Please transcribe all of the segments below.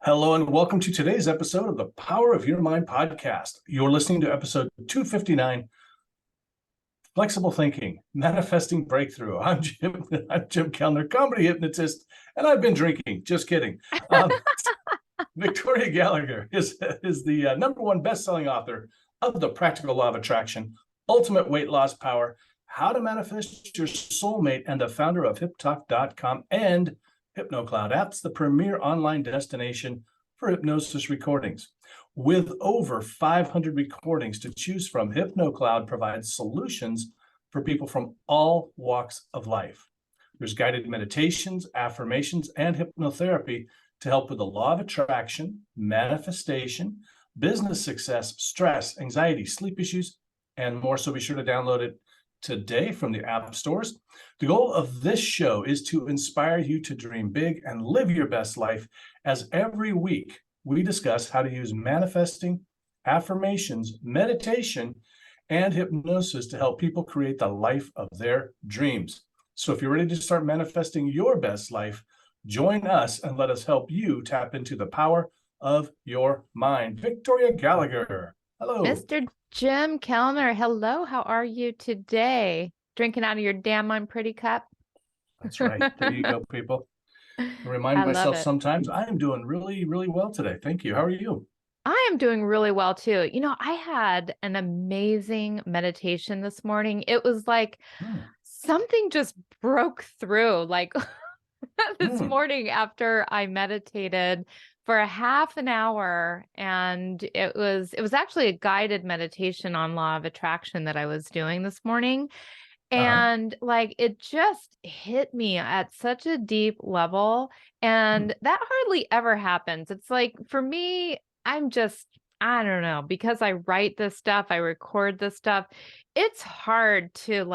Hello and welcome to today's episode of the Power of Your Mind podcast. You're listening to episode 259, Flexible Thinking, Manifesting Breakthrough. I'm Jim Kellner, comedy hypnotist, and I've been drinking. Just kidding. Victoria Gallagher is the number one best-selling author of The Practical Law of Attraction, Ultimate Weight Loss Power, How to Manifest Your Soulmate, and the founder of HipTalk.com and HypnoCloud apps, the premier online destination for hypnosis recordings. With over 500 recordings to choose from, HypnoCloud provides solutions for people from all walks of life. There's guided meditations, affirmations, and hypnotherapy to help with the law of attraction, manifestation, business success, stress, anxiety, sleep issues, and more. So be sure to download it today from the app stores. The goal of this show is to inspire you to dream big and live your best life, as every week we discuss how to use manifesting, affirmations, meditation, and hypnosis to help people create the life of their dreams. So if you're ready to start manifesting your best life, join us and let us help you tap into the power of your mind. Victoria Gallagher, hello. Mr. Jim Kellner, hello. How are you today? Drinking out of your damn I'm pretty cup? That's right. There you go, people. I remind myself sometimes I am doing really, really well today. Thank you. How are you? I am doing really well too. I had an amazing meditation this morning. It was like something just broke through. Like this morning after I meditated for a half an hour, and it was actually a guided meditation on law of attraction that I was doing this morning. And like it just hit me at such a deep level, and that hardly ever happens. It's like for me, I don't know, because I write this stuff, I record this stuff. It's hard to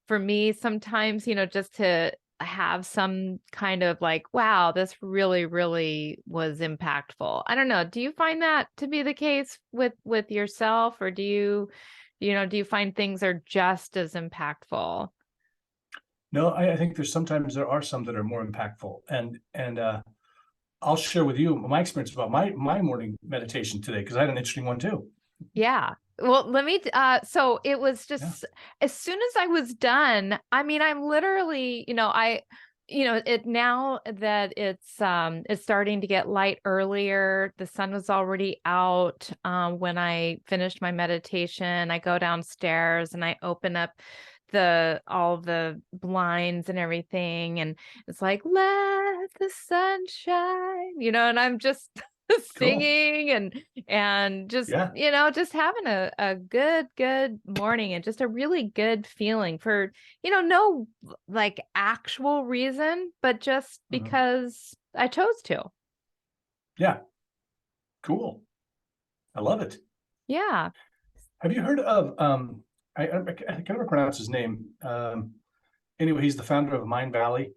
for me sometimes, just to have some kind of like, wow, this really, really was impactful. I don't know. Do you find that to be the case with yourself, or do you find things are just as impactful? No, I think there are some that are more impactful. And I'll share with you my experience about my morning meditation today, because I had an interesting one too. Yeah. Well, let me, so it was just, as soon as I was done, I mean, I'm literally, now that it's starting to get light earlier, the sun was already out. When I finished my meditation, I go downstairs and I open up all the blinds and everything. And it's like, let the sun shine, and I'm just singing and just, just having a good morning, and just a really good feeling for, no like actual reason, but just because I chose to. Yeah. Cool. I love it. Yeah. Have you heard of, I can never pronounce his name. Anyway, he's the founder of Mind Valley.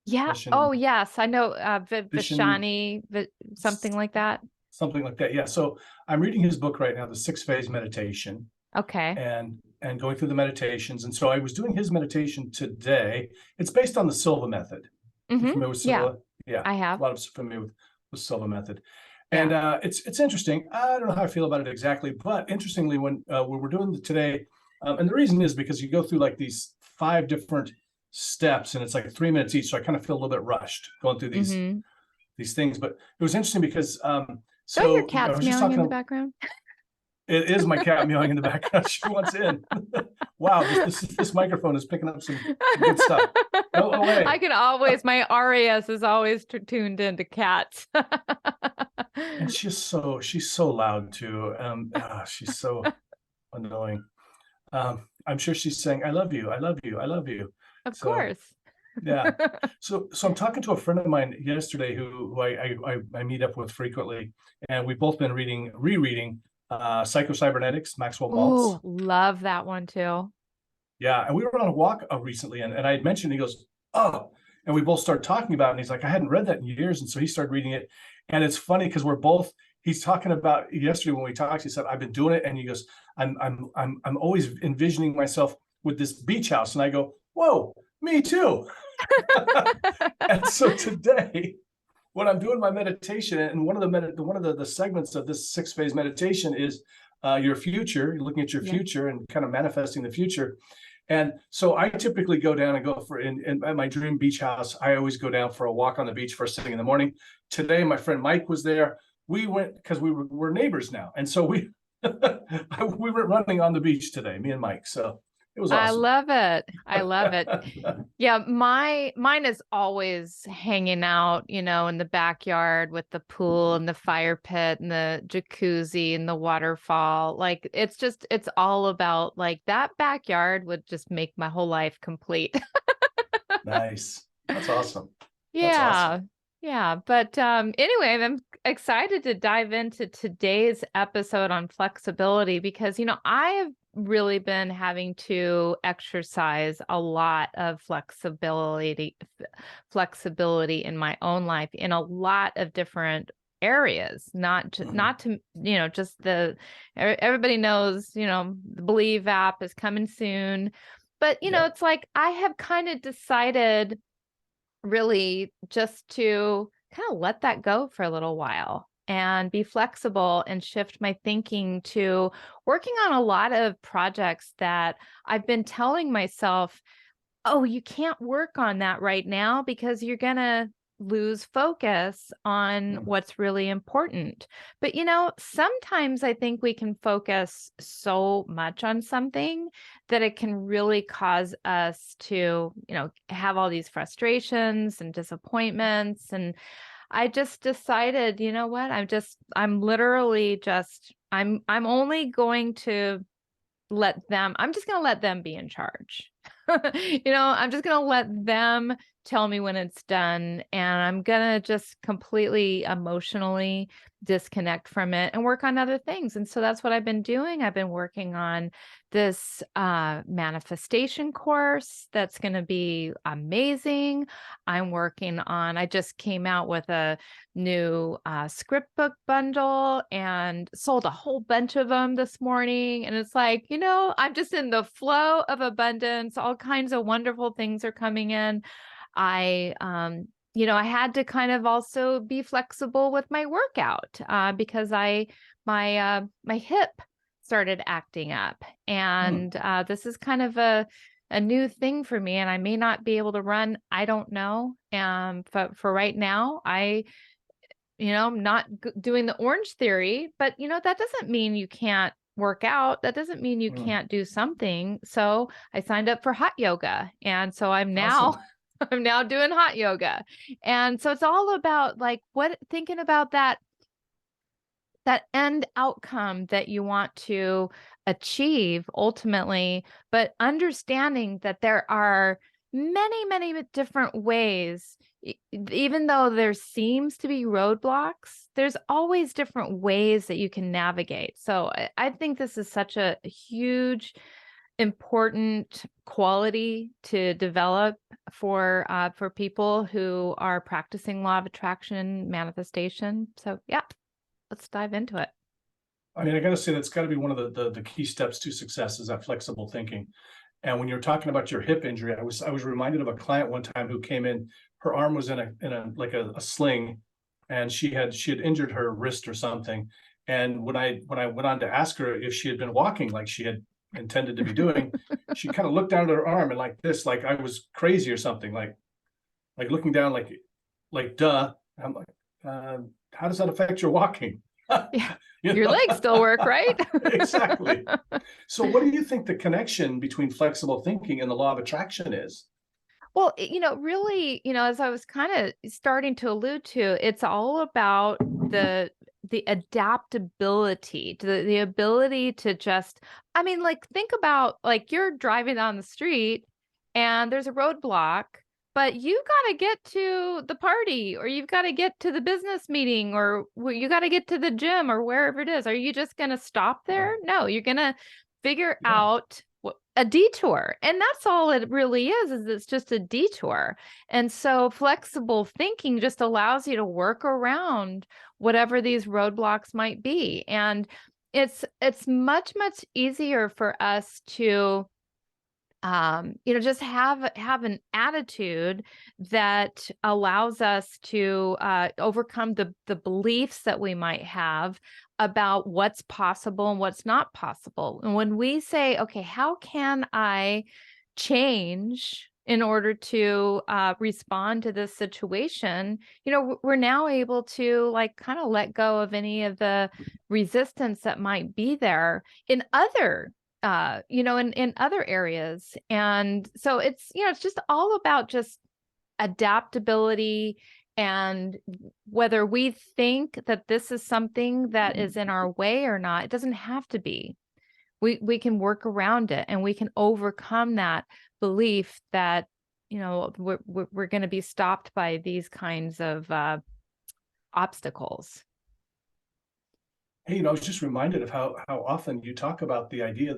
Yeah. Oh, yes. I know, Vishani, something like that. Something like that. Yeah. So I'm reading his book right now, The 6-Phase Meditation. Okay. And going through the meditations. And so I was doing his meditation today. It's based on the Silva method. You familiar with Silva? Yeah, I have. A lot of us are familiar with Silva method. And it's interesting. I don't know how I feel about it exactly, but interestingly, when we're doing it today, and the reason is because you go through like these 5 different steps, and it's like 3 minutes each. So I kind of feel a little bit rushed going through these things. But it was interesting because so your cat's meowing in the background. It is my cat meowing in the background. She wants in. Wow, this microphone is picking up some good stuff. Go away. I can always, my RAS is always tuned into cats. And she's so loud too. She's so annoying. I'm sure she's saying, I love you, I love you, I love you. Of course. Yeah. So I'm talking to a friend of mine yesterday who I meet up with frequently, and we've both been rereading Psycho-Cybernetics, Maxwell Maltz. Oh, love that one too. Yeah, and we were on a walk recently, and I had mentioned, he goes, oh, and we both started talking about it, and he's like, I hadn't read that in years, and so he started reading it, and it's funny because he's talking about yesterday when we talked, he said, I've been doing it, and he goes, I'm always envisioning myself with this beach house, and I go, whoa, me too. And so today when I'm doing my meditation, and one of the segments of this 6 phase meditation is your future. You're looking at your Yeah. future and kind of manifesting the future. And so I typically go down and go for in at my dream beach house. I always go down for a walk on the beach first thing in the morning. Today, my friend Mike was there. We went because we're neighbors now, and so we we were running on the beach today, me and Mike. So it was I awesome. love it. I love it. Yeah, mine is always hanging out, in the backyard with the pool and the fire pit and the jacuzzi and the waterfall. Like it's all about like that backyard would just make my whole life complete. Nice. That's awesome. That's Yeah. awesome. Yeah, but anyway, I'm excited to dive into today's episode on flexibility because I have really been having to exercise a lot of flexibility in my own life in a lot of different areas, not to just everybody knows, the Believe app is coming soon, but Yeah. it's like I have kind of decided really just to kind of let that go for a little while and be flexible and shift my thinking to working on a lot of projects that I've been telling myself, oh, you can't work on that right now because you're going to lose focus on Mm. what's really important. But, sometimes I think we can focus so much on something that it can really cause us to, have all these frustrations and disappointments. And I just decided, you know what? I'm only going to I'm just going to let them be in charge. I'm just going to let them tell me when it's done. And I'm going to just completely emotionally disconnect from it and work on other things. And so that's what I've been doing. I've been working on this manifestation course that's going to be amazing. I just came out with a new script book bundle and sold a whole bunch of them this morning. And it's like, I'm just in the flow of abundance. All kinds of wonderful things are coming in. I had to kind of also be flexible with my workout because my hip started acting up. And this is kind of a new thing for me, and I may not be able to run. I don't know. But for right now, I'm not doing the Orange Theory, but that doesn't mean you can't work out. That doesn't mean you can't do something. So I signed up for hot yoga. And so I'm now, Awesome. I'm now doing hot yoga. And so it's all about like thinking about that end outcome that you want to achieve ultimately, but understanding that there are many, many different ways. Even though there seems to be roadblocks, there's always different ways that you can navigate. So I think this is such a huge, important quality to develop for people who are practicing law of attraction, manifestation. So yeah, let's dive into it. I mean, I got to say that's got to be one of the key steps to success is that flexible thinking. And when you're talking about your hip injury, I was reminded of a client one time who came in. Her arm was in a like a sling, and she had injured her wrist or something. And when I went on to ask her if she had been walking like she had intended to be doing, she kind of looked down at her arm and like this, like I was crazy or something, like looking down, like duh. I'm like, how does that affect your walking? Yeah. Your legs still work, right? Exactly. So what do you think the connection between flexible thinking and the law of attraction is? Well, really, as I was kind of starting to allude to, it's all about the adaptability, to the ability to just, I mean, like think about like you're driving down the street and there's a roadblock, but you got to get to the party or you've got to get to the business meeting or you got to get to the gym or wherever it is. Are you just going to stop there? No, you're going to figure out a detour. And that's all it really is it's just a detour. And so flexible thinking just allows you to work around whatever these roadblocks might be. And it's much, much easier for us to Just have an attitude that allows us to overcome the beliefs that we might have about what's possible and what's not possible. And when we say, okay, how can I change in order to respond to this situation, we're now able to like kind of let go of any of the resistance that might be there in other in other areas. And so it's just all about just adaptability, and whether we think that this is something that is in our way or not, it doesn't have to be. We can work around it, and we can overcome that belief that we're going to be stopped by these kinds of obstacles. Hey, I was just reminded of how often you talk about the idea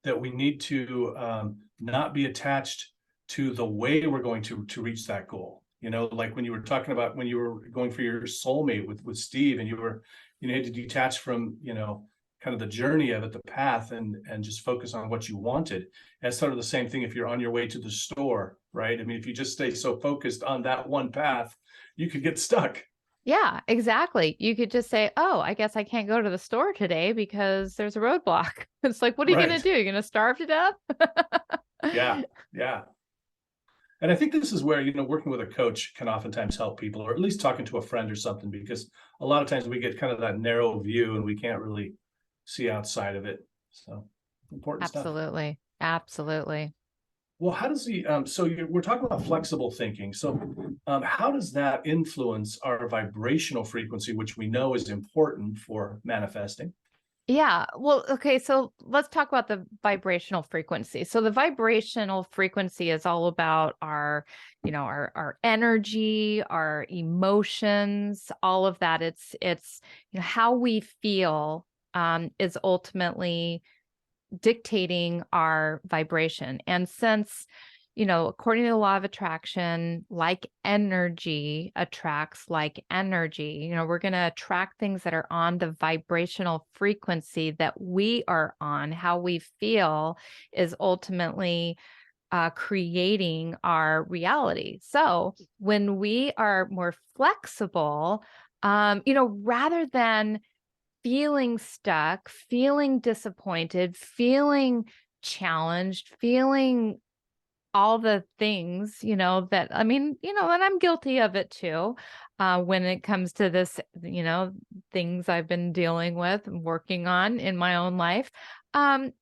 that we need to not be attached to the way we're going to reach that goal. Like when you were talking about when you were going for your soulmate with Steve, and you had to detach from kind of the journey of it, the path, and just focus on what you wanted. That's sort of the same thing if you're on your way to the store, right? I mean, if you just stay so focused on that one path, you could get stuck. Yeah, exactly. You could just say, oh, I guess I can't go to the store today because there's a roadblock. It's like, what are you going to Right. do? You're going to starve to death? Yeah. Yeah. And I think this is where, working with a coach can oftentimes help people, or at least talking to a friend or something, because a lot of times we get kind of that narrow view and we can't really see outside of it. So important stuff. Absolutely. Absolutely. Well, how does we're talking about flexible thinking. So how does that influence our vibrational frequency, which we know is important for manifesting? Yeah. Well, okay. So let's talk about the vibrational frequency. So the vibrational frequency is all about our energy, our emotions, all of that. It's how we feel is ultimately dictating our vibration. And since, according to the law of attraction, like energy attracts like energy, we're going to attract things that are on the vibrational frequency that we are on. How we feel is ultimately creating our reality. So when we are more flexible, rather than feeling stuck, feeling disappointed, feeling challenged, feeling all the things, that I mean, and I'm guilty of it too. When it comes to this, things I've been dealing with and working on in my own life. If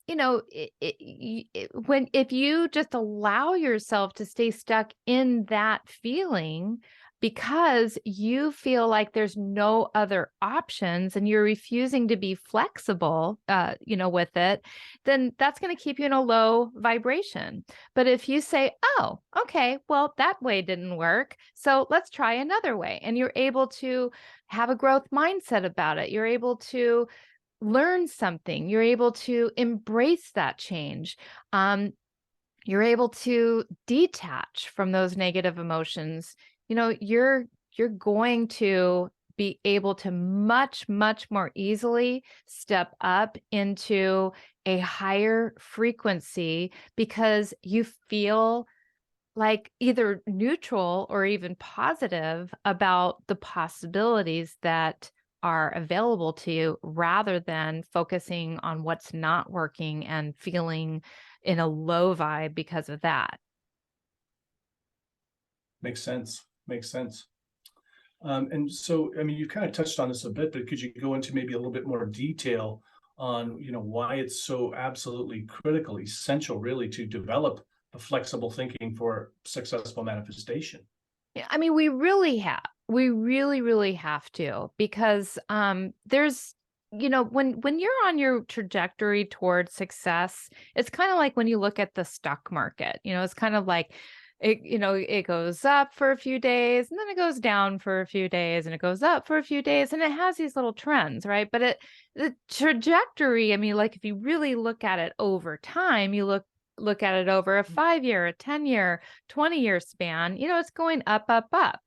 you just allow yourself to stay stuck in that feeling because you feel like there's no other options and you're refusing to be flexible, with it, then that's going to keep you in a low vibration. But if you say, oh, okay, well, that way didn't work, so let's try another way, and you're able to have a growth mindset about it, you're able to learn something, you're able to embrace that change. You're able to detach from those negative emotions. You're going to be able to much, much more easily step up into a higher frequency because you feel like either neutral or even positive about the possibilities that are available to you, rather than focusing on what's not working and feeling in a low vibe because of that. Makes sense. Makes sense. And so, I mean, you kind of touched on this a bit, but could you go into maybe a little bit more detail on, why it's so absolutely critical, essential, really, to develop the flexible thinking for successful manifestation? Yeah, I mean, we really, really have to, because there's, when you're on your trajectory towards success, it's kind of like when you look at the stock market, it's kind of like it goes up for a few days and then it goes down for a few days and it goes up for a few days, and it has these little trends, right? But the trajectory, I mean, like if you really look at it over time, you look at it over a 5-year, a 10-year, 20-year span, it's going up, up, up.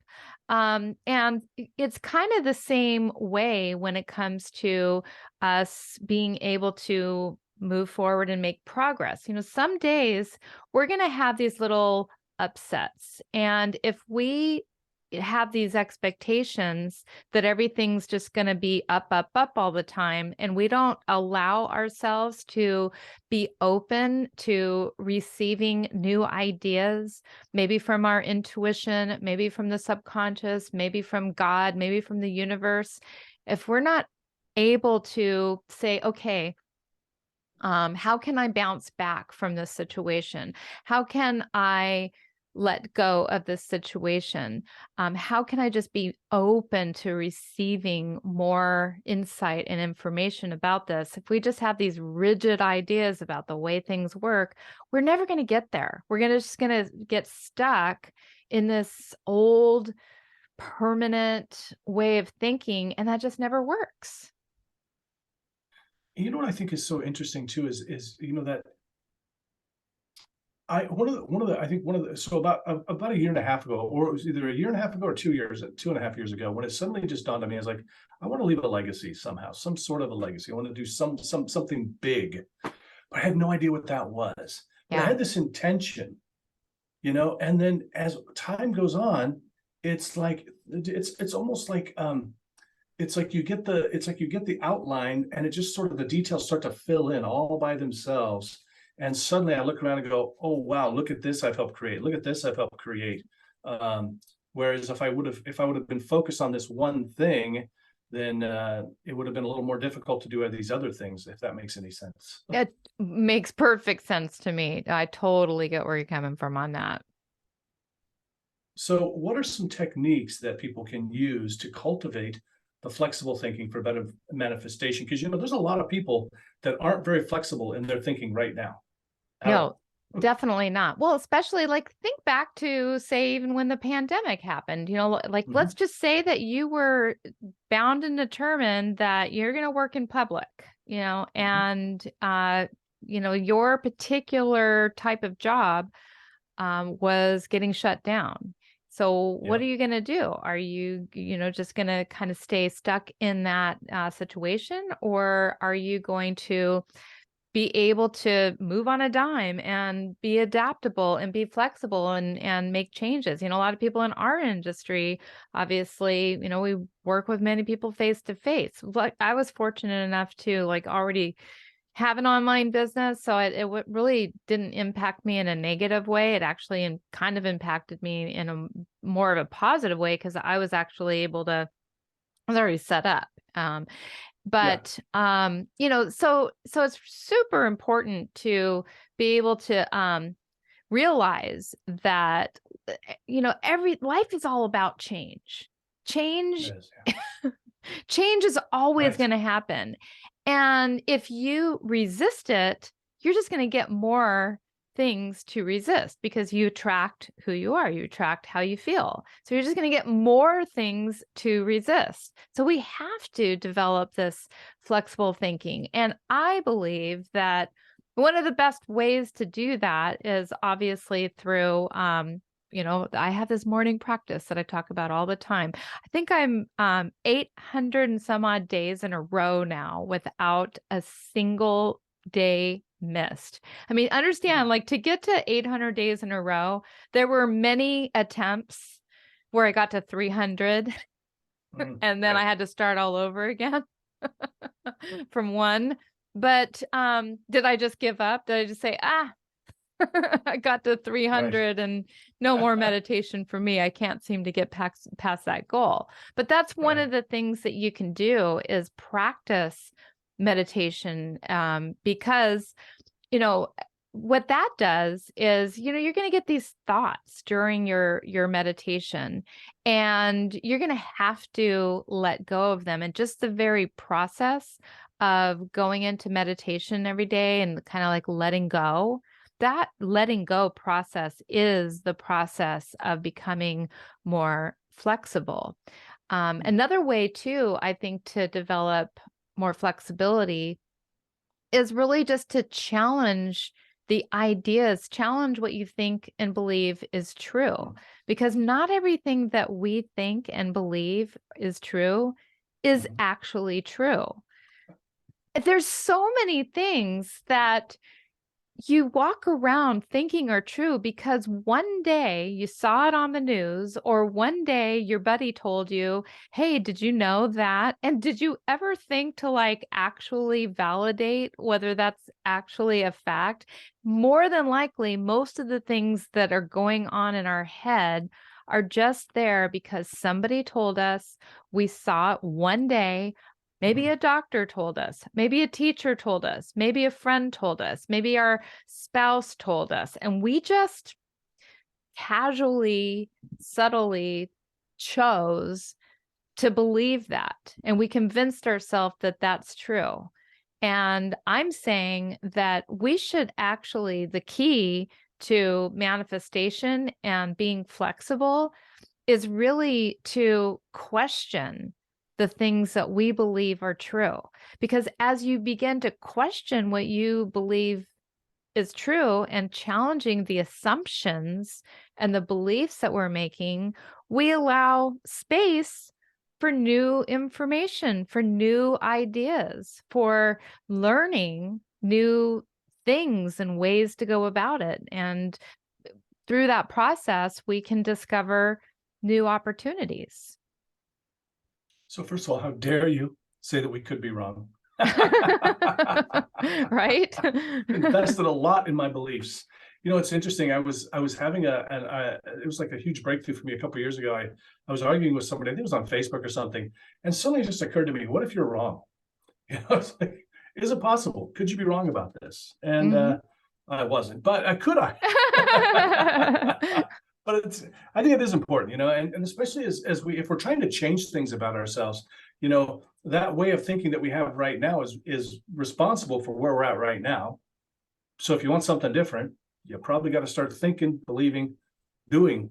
And it's kind of the same way when it comes to us being able to move forward and make progress. Some days we're going to have these little upsets. And if we have these expectations that everything's just going to be up, up, up all the time, and we don't allow ourselves to be open to receiving new ideas, maybe from our intuition, maybe from the subconscious, maybe from God, maybe from the universe, if we're not able to say, okay, how can I bounce back from this situation? How can I let go of this situation? How can I just be open to receiving more insight and information about this? If we just have these rigid ideas about the way things work, we're never going to get there. We're just going to get stuck in this old, permanent way of thinking, and that just never works. You know what I think is so interesting too is that so about a year and a half ago, or it was either a year and a half ago or 2.5 years ago, when it suddenly just dawned on me, I was like, I want to leave a legacy somehow, some sort of a legacy. I want to do something big, but I had no idea what that was. But I Yeah. had this intention, and then as time goes on, it's like it's almost like it's like you get the outline, and it just sort of, the details start to fill in all by themselves. And suddenly I look around and go, oh wow, look at this I've helped create, look at this I've helped create. Whereas if I would have been focused on this one thing, then it would have been a little more difficult to do these other things, if that makes any sense. It makes perfect sense to me. I totally get where you're coming from on that. So what are some techniques that people can use to cultivate the flexible thinking for better manifestation? Because there's a lot of people that aren't very flexible in their thinking right now at No, all. definitely not. Well, especially like think back to, say, even when the pandemic happened, like let's just say that you were bound and determined that you're going to work in public, and your particular type of job was getting shut down. So what Yeah. are you going to do? Are you, just going to kind of stay stuck in that situation, or are you going to be able to move on a dime and be adaptable and be flexible and make changes? A lot of people in our industry, obviously, we work with many people face to face. Like I was fortunate enough to like already have an online business, so it really didn't impact me in a negative way. It actually kind of impacted me in a more of a positive way, because I was actually able to, I was already set up. Yeah. So it's super important to be able to realize that every life is all about change. It Change is. Yeah. Change is always Right. going to happen. And if you resist it, you're just going to get more things to resist, because you attract who you are, you attract how you feel. So you're just going to get more things to resist. So we have to develop this flexible thinking. And I believe that one of the best ways to do that is obviously through, I have this morning practice that I talk about all the time. I think I'm 800 and some odd days in a row now without a single day missed. I mean, understand, like to get to 800 days in a row, there were many attempts where I got to 300 and then I Right. had to start all over again from one. But did I just give up? Did I just say, I got to Right. 300 and no more meditation for me. I can't seem to get past that goal. But that's one Right. of the things that you can do is practice meditation, because, what that does is, you're going to get these thoughts during your meditation, and you're going to have to let go of them. And just the very process of going into meditation every day and kind of like letting go, that letting go process is the process of becoming more flexible. Another way too, I think, to develop more flexibility is really just to challenge the ideas, challenge what you think and believe is true. Because not everything that we think and believe is true is Mhm. actually true. there's so many things that you walk around thinking are true because one day you saw it on the news, or one day your buddy told you, hey, did you know that? And did you ever think to like actually validate whether that's actually a fact? More than likely, most of the things that are going on in our head are just there because somebody told us, we saw it one day. Maybe a doctor told us, maybe a teacher told us, maybe a friend told us, maybe our spouse told us, and we just casually, subtly chose to believe that. And we convinced ourselves that that's true. And I'm saying that we should actually, the key to manifestation and being flexible is really to question the things that we believe are true. Because as you begin to question what you believe is true and challenging the assumptions and the beliefs that we're making, we allow space for new information, for new ideas, for learning new things and ways to go about it. And through that process, we can discover new opportunities. So first of all, how dare you say that we could be wrong? Right? Invested a lot in my beliefs. You know, it's interesting. I was having it was like a huge breakthrough for me a couple of years ago. I was arguing with somebody, I think it was on Facebook or something, and suddenly it just occurred to me, what if you're wrong? You know, it's like, is it possible? Could you be wrong about this? And Mhm. I wasn't, but could I? But I think it is important, you know, and especially as we, if we're trying to change things about ourselves, you know, that way of thinking that we have right now is responsible for where we're at right now. So if you want something different, you probably got to start thinking, believing, doing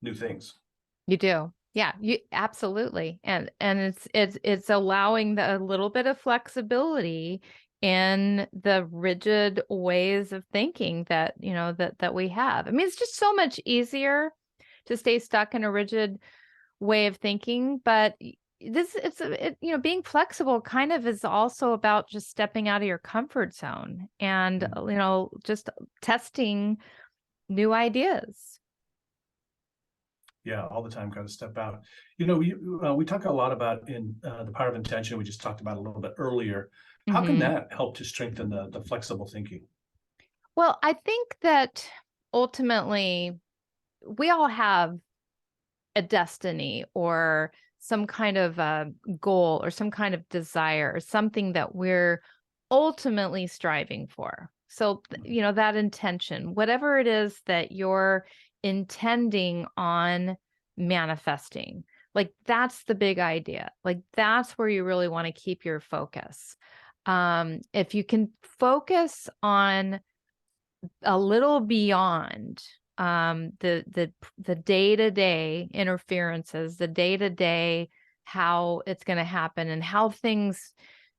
new things. You do. Yeah, you absolutely. And it's allowing a little bit of flexibility in the rigid ways of thinking that, that we have. I mean, it's just so much easier to stay stuck in a rigid way of thinking, but being flexible kind of is also about just stepping out of your comfort zone and, just testing new ideas. Yeah, all the time, got to step out. You know, we talk a lot about in the power of intention. We just talked about a little bit earlier. How can Mhm. that help to strengthen the flexible thinking? Well, I think that ultimately we all have a destiny or some kind of a goal or some kind of desire or something that we're ultimately striving for. So, that intention, whatever it is that you're intending on manifesting, like that's the big idea. Like that's where you really want to keep your focus. If you can focus on a little beyond the day-to-day interferences, the day-to-day how it's going to happen and how things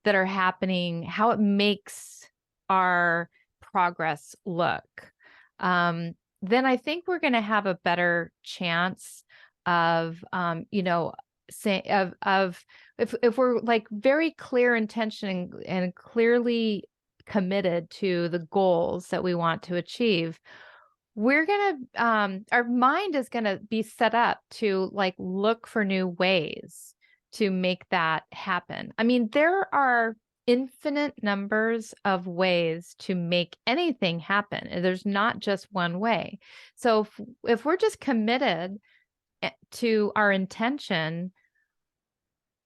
that are happening, how it makes our progress look. Then I think we're going to have a better chance of say of if we're like very clear intention and clearly committed to the goals that we want to achieve, we're going to our mind is going to be set up to like look for new ways to make that happen. I mean, there are infinite numbers of ways to make anything happen. There's not just one way. So if we're just committed to our intention,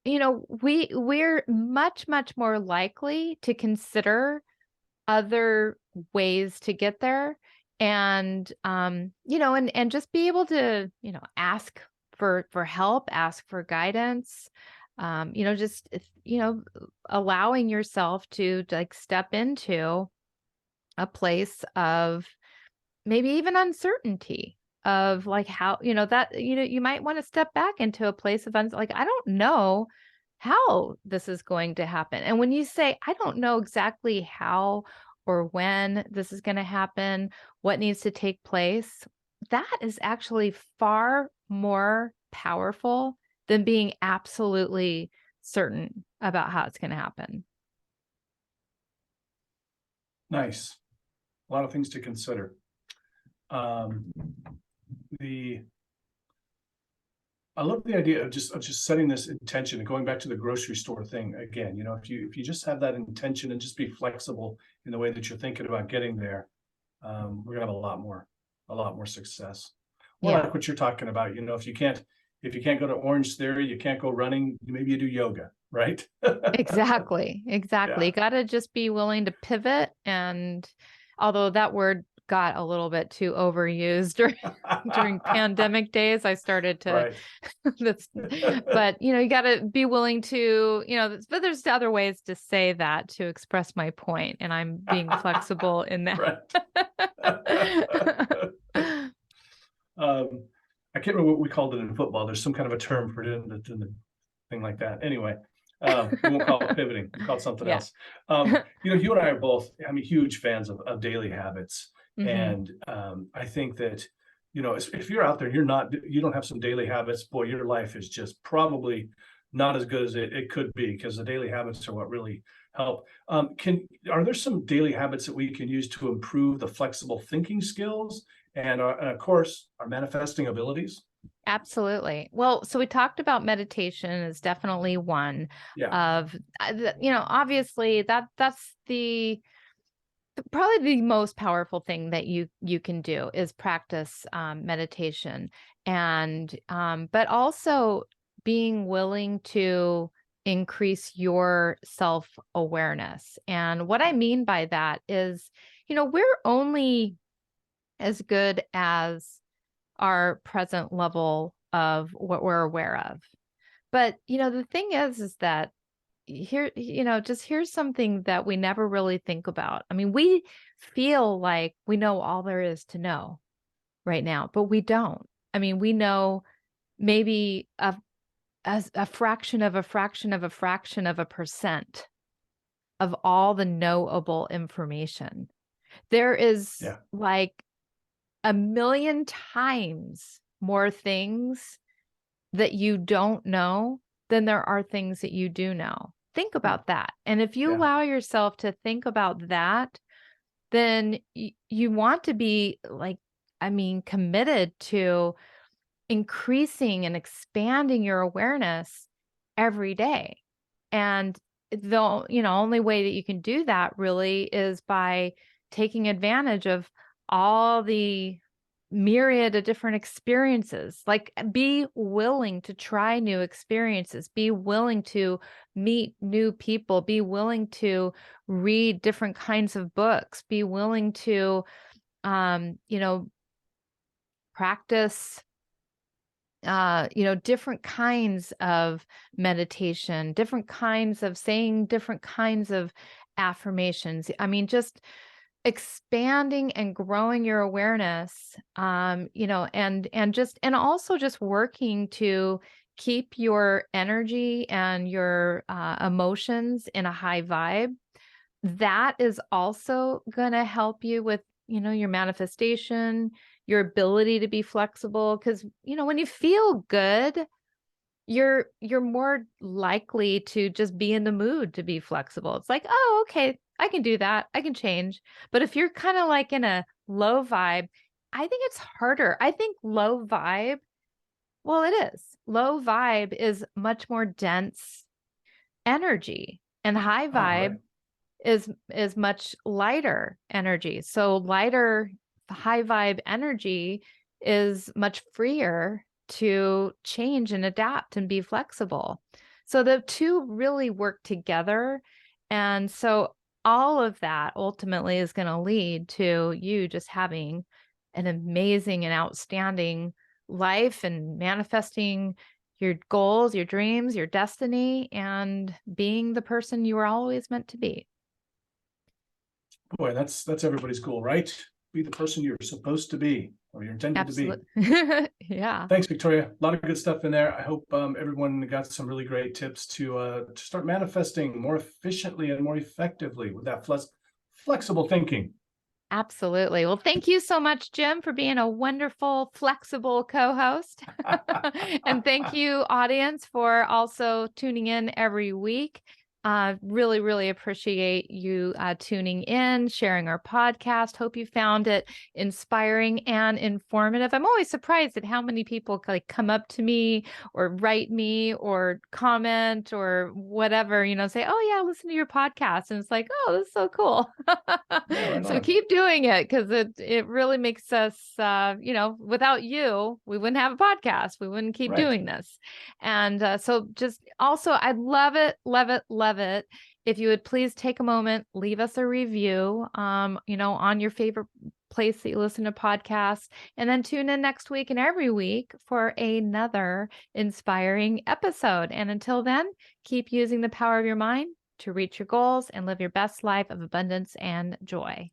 we're much more likely to consider other ways to get there, and and just be able to ask for help, ask for guidance, just allowing yourself to like step into a place of maybe even uncertainty of like how that you might want to step back into a place of like I don't know how this is going to happen. And when you say I don't know exactly how or when this is going to happen, what needs to take place, that is actually far more powerful than being absolutely certain about how it's going to happen. Nice. A lot of things to consider. I love the idea of just setting this intention and going back to the grocery store thing again. If you just have that intention and just be flexible in the way that you're thinking about getting there, we're gonna have a lot more success. More Yeah. like what you're talking about. If you can't go to Orange Theory, you can't go running. Maybe you do yoga, right? Exactly. Yeah. You got to just be willing to pivot. And although that word got a little bit too overused during pandemic days, I started to, Right. but you got to be willing to, but there's other ways to say that to express my point, and I'm being flexible in that. Right. I can't remember what we called it in football. There's some kind of a term for it, the thing like that. Anyway, we won't call it pivoting. We'll call it something else. You and I are both, huge fans of daily habits. And I think that, if you're out there and you don't have some daily habits, boy, your life is just probably not as good as it could be, because the daily habits are what really help. Are there some daily habits that we can use to improve the flexible thinking skills and of course, our manifesting abilities? Absolutely. Well, so we talked about meditation is definitely one of, obviously that's probably the most powerful thing that you can do is practice meditation, and but also being willing to increase your self-awareness. And what I mean by that is, we're only as good as our present level of what we're aware of. But, the thing is that here, just here's something that we never really think about. I mean, we feel like we know all there is to know right now, but we don't. I mean, we know maybe a fraction of a fraction of a fraction of a percent of all the knowable information. There is like a million times more things that you don't know than there are things that you do know. Think about that. And if you allow yourself to think about that, then you want to be committed to increasing and expanding your awareness every day. And the only way that you can do that really is by taking advantage of all the myriad of different experiences. Like, be willing to try new experiences, be willing to meet new people, be willing to read different kinds of books, be willing to practice different kinds of meditation, different kinds of saying different kinds of affirmations. I mean, just expanding and growing your awareness, and also just working to keep your energy and your emotions in a high vibe. That is also going to help you with, your manifestation, your ability to be flexible. Because, when you feel good, you're more likely to just be in the mood to be flexible. It's like, oh, okay, I can do that. I can change. But if you're kind of like in a low vibe, I think it's harder. I think low vibe, well, it is. Low vibe is much more dense energy, and high vibe is much lighter energy. So lighter, high vibe energy is much freer to change and adapt and be flexible. So the two really work together. And so all of that ultimately is going to lead to you just having an amazing and outstanding life and manifesting your goals, your dreams, your destiny, and being the person you were always meant to be. Boy, that's everybody's goal, right? Be the person you're supposed to be, or you're intended to be. Yeah. Thanks, Victoria. A lot of good stuff in there. I hope everyone got some really great tips to start manifesting more efficiently and more effectively with that flexible thinking. Absolutely. Well, thank you so much, Jim, for being a wonderful, flexible co-host. And thank you, audience, for also tuning in every week. Really, really appreciate you tuning in, sharing our podcast. Hope you found it inspiring and informative. I'm always surprised at how many people like come up to me or write me or comment or whatever, say, oh yeah, listen to your podcast. And it's like, oh, that's so cool. Yeah, right So on. keep doing it, because it really makes us, without you, we wouldn't have a podcast. We wouldn't keep Right. doing this. And so just also, I'd love it, love it, love it if you would please take a moment, leave us a review, on your favorite place that you listen to podcasts, and then tune in next week and every week for another inspiring episode. And until then, keep using the power of your mind to reach your goals and live your best life of abundance and joy.